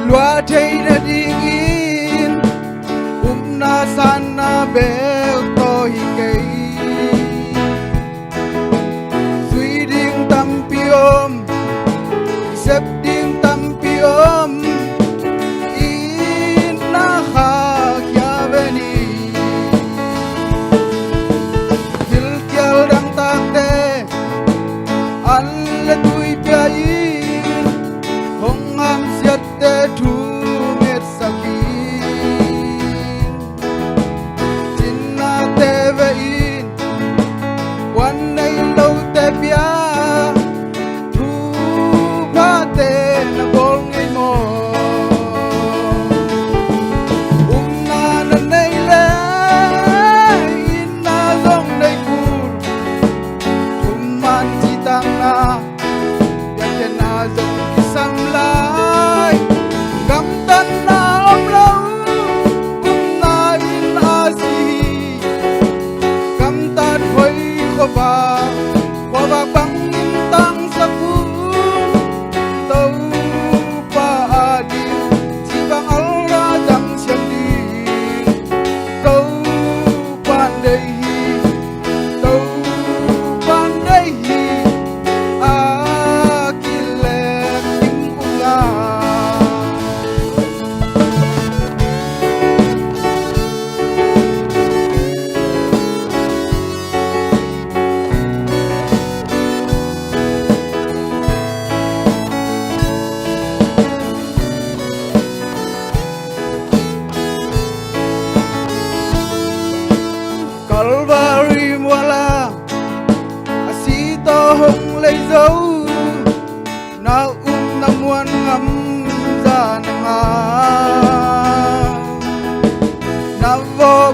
lúa thấy đã đi in na sana bel tôi cây suy điên tâm piom xếp điên tâm piom in na ha kia veni dil kial đang tak te an le tui pia in hong am siat te thu met saki one day lâu te bia thu pha te na bol ngay mo na nay le in na dong day cool thum man chi tang na ya te na dong sam lai gam tan na om lâu na in a si gam tan phơi ba qua ba băng tăng sa phun tàu pa đi chỉ bằng áo ra chẳng xem đi tàu pan đây tàu pan đây à kile kim unga Calvary wala asito hong lấy dấu na na muan ngắm ra na vô